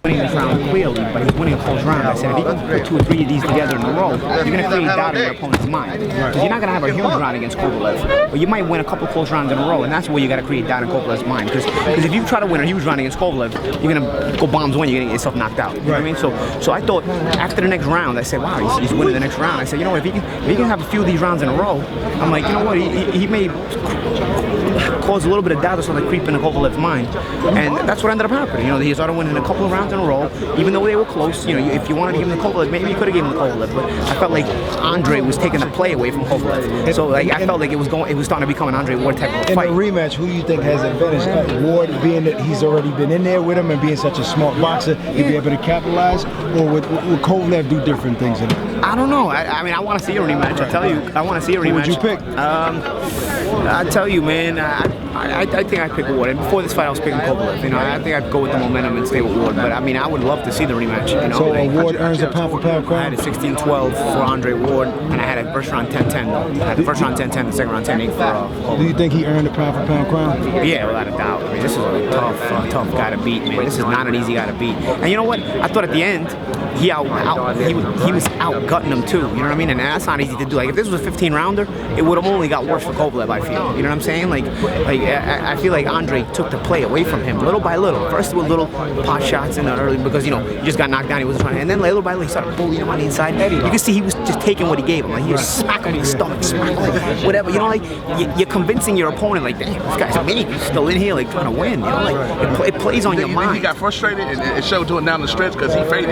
winning this round clearly, but he's winning a close round. I said, if you can put 2 or 3 of these together in a row, you're going to create doubt in your opponent's mind. Because you're not going to have a huge round against Kovalev, but you might win a couple close rounds in a row, and that's where you got to create doubt in Kovalev's mind. Because if you try to win a huge round against Kovalev, you're going to go bombs one, you're going to get yourself knocked out. You know what I mean? So I thought after the next round, I said, wow, he's winning the next round. I said, you know, if he can have a few of these rounds in a row, I'm like, you know what, he may cause a little bit of doubt or something creep into Kovalev's mind, and that's what ended up happening. You know, he started winning a couple of rounds in a row, even though they were close. You know, if you wanted to give him the Kovalev, maybe you could have given him the Kovalev, but I felt like Andre was taking the play away from Kovalev. So like I felt like it was starting to become an Andre Ward type of fight. In the rematch, who do you think has advantage? Ward, being that he's already been in there with him and being such a smart boxer, he'd be able to capitalize, or would Kovalev do different things in it? I don't know. I mean, I want to see a rematch. I tell you, I want to see a rematch. Who would you pick? I tell you, man. I think I'd pick Ward. And before this fight, I was picking Kovalev. You know, I think I'd go with the momentum and stay with Ward. But I mean, I would love to see the rematch. You know, so Ward earns a pound-for-pound crown. I had a 16-12 for Andre Ward, and I had a first round 10-10. I had the first round 10-10, the second round 10-8 for Kovalev. Do you think he earned a pound-for-pound crown? Yeah, without a doubt. I mean, this is a tough guy to beat, man. This is not an easy guy to beat. And you know what? I thought at the end, he was outgutting him too. You know what I mean? And that's not easy to do. Like if this was a 15-rounder, it would have only got worse for Kovalev. I feel. You know what I'm saying? Like I feel like Andre took the play away from him little by little. First with little pot shots in the early because you know he just got knocked down. He wasn't trying, and then little by little he started bullying him on the inside. You can see he was just taking what he gave him. Like he was smacking him in the stomach, smacking like whatever. You know, like you're convincing your opponent like, damn, this guy's maybe still in here like trying to win. You know, like it plays on your mind. He got frustrated and it showed to him down the stretch because he faded.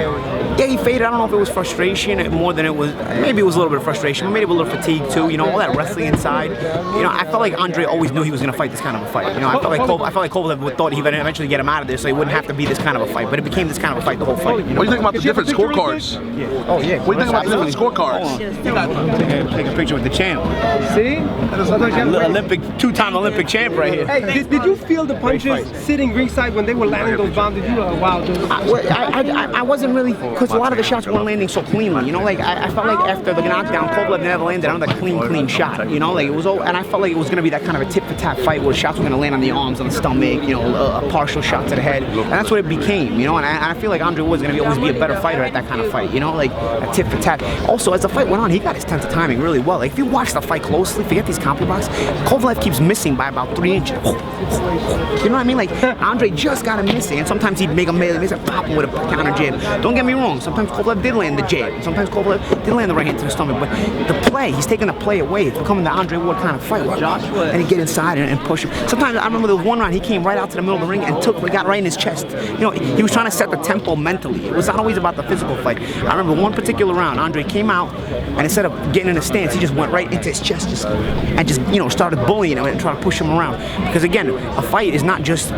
Yeah, he faded. I don't know if it was frustration more than it was. Maybe it was a little bit of frustration, but maybe a little fatigue too. You know, all that wrestling inside. You know, I felt like Andre always knew he was going to fight this kind of a fight. You know, I felt like Kovalev thought he would eventually get him out of there, so he wouldn't have to be this kind of a fight. But it became this kind of a fight the whole fight. You know? What do you think about the different scorecards? Yeah. Oh yeah. What do you think about the different scorecards? Take a picture with the champ. See? Olympic, 2-time Olympic champ right here. Hey, did you feel the punches sitting ringside when they were landing those bombs? Did you wow? I wasn't really, because a lot of the shots weren't landing so cleanly. You know, like I felt like after the knockdown, Kovalev never landed on the clean shot. You know, like it was all, and I felt like it was going to be that kind of a tit-for-tat fight where shots were going to land on the arms, on the stomach, you know, a partial shot to the head, and that's what it became. You know, and I feel like Andre was going to always be a better fighter at that kind of fight. You know, like a tit-for-tat. Also, as the fight went on, he got his sense of timing really well. Like if you watch the fight closely, forget these comp blocks, Kovalev keeps missing by about 3 inches. You know what I mean? Like Andre just got him missing, and sometimes he'd make a miss and pop him with a counter jab. Don't get me wrong. Sometimes Kovalev did land the jab. Sometimes Kovalev did land the right hand to the stomach. But the play, he's taking the play away. It's becoming the Andre Ward kind of fight. And he get inside and push him. Sometimes I remember there was one round he came right out to the middle of the ring and got right in his chest. You know, he was trying to set the tempo mentally. It was not always about the physical fight. I remember one particular round, Andre came out and instead of getting in a stance, he just went right into his chest and you know, started bullying him and trying to push him around. Because again, a fight is not just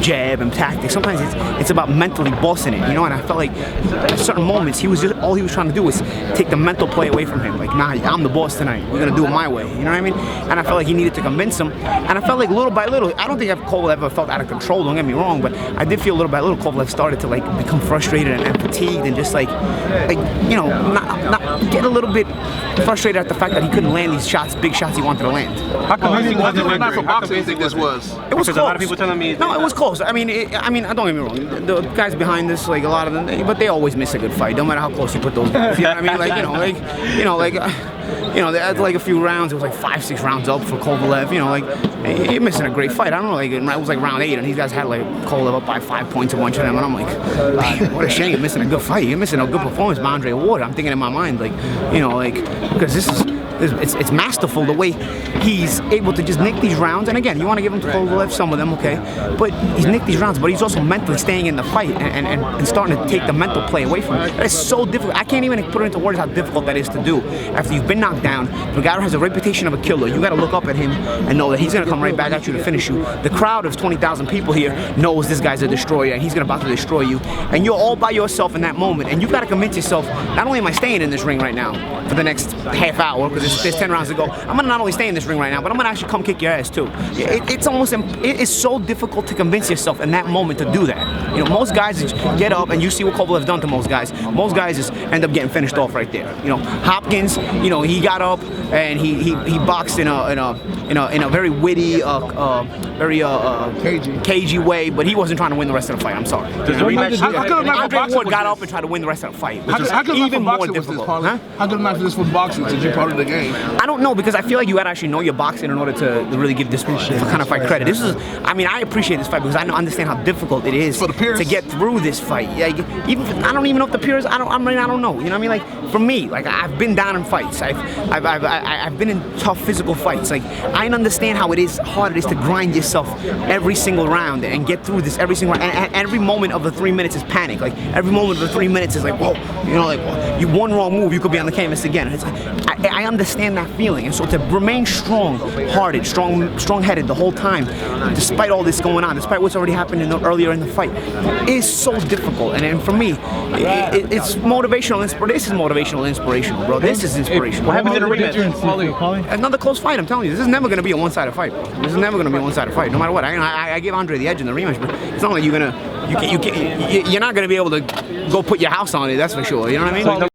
jab and tactics. Sometimes it's about mentally bossing it, you know, and I felt like at certain moments all he was trying to do was take the mental play away from him. Like, nah, I'm the boss tonight. We're gonna do it my way. You know what I mean? And I felt like he needed to convince him. And I felt like little by little, I don't think Kovalev ever felt out of control, don't get me wrong, but I did feel little by little Kovalev started to like become frustrated and fatigued and just like you know, not get a little bit frustrated at the fact that he couldn't land these shots, big shots he wanted to land. How come he wasn't not for boxing? You think this was? It was close. A lot of people telling me. No, it was close. I mean, don't get me wrong. The guys behind this, like a lot of them, but they always miss a good fight, no matter how close you put those guys. You know what I mean? They had like a few rounds. It was like 5-6 rounds up for Kovalev. You know, like you're missing a great fight. I don't know. Like it was like round 8, and these guys had like Kovalev up by 5 points a bunch of them, and I'm like, what a shame you're missing a good fight. You're missing a good performance by Andre Ward. I'm thinking in my mind, like, you know, like because this is. It's masterful the way he's able to just nick these rounds. And again, you want to give him to Kovalev, some of them, okay? But he's nicked these rounds, but he's also mentally staying in the fight and starting to take the mental play away from him. That is so difficult. I can't even put it into words how difficult that is to do. After you've been knocked down, the guy who has a reputation of a killer, you got to look up at him and know that he's going to come right back at you to finish you. The crowd of 20,000 people here knows this guy's a destroyer and he's about to destroy you. And you're all by yourself in that moment. And you've got to convince yourself, not only am I staying in this ring right now for the next half hour, because there's 10 rounds to go. I'm gonna not only stay in this ring right now, but I'm gonna actually come kick your ass too. It is so difficult to convince yourself in that moment to do that. You know, most guys just get up, and you see what Kovalev's done to most guys. Most guys just end up getting finished off right there. You know, Hopkins, you know, he got up and he boxed in a very witty, very cagey way, but he wasn't trying to win the rest of the fight. I'm sorry. Does the rematch? How good a night for Andre boxing Ward was got this? up and tried to win the rest of the fight, which How is good a night even for more boxing was this, difficult. Paulie? How good a night for this for boxing since you're part of the game? I don't know, because I feel like you gotta actually know your boxing in order to really give this kind of fight credit. This is, I mean, I appreciate this fight because I understand how difficult it is For the peers? to get through this fight. Yeah, even I don't even know if the peers. I don't know. You know what I mean? Like for me, like I've been down in fights. I've been in tough physical fights. Like I understand how hard it is to grind yourself every single round and get through this every single round. And every moment of the 3 minutes is panic. Like every moment of the 3 minutes is like, whoa, you know, like you one wrong move, you could be on the canvas again. It's like, I understand that feeling, and so to remain strong-hearted, strong-headed the whole time, despite all this going on, despite what's already happened earlier in the fight, is so difficult. And for me, it's motivational. This is motivational, inspirational, bro. This is inspirational. What happens in a rematch? Another close fight. I'm telling you, this is never going to be a one-sided fight. This is never going to be a one-sided fight, no matter what. I give Andre the edge in the rematch, but it's not like you're not going to be able to go put your house on it. That's for sure. You know what I mean?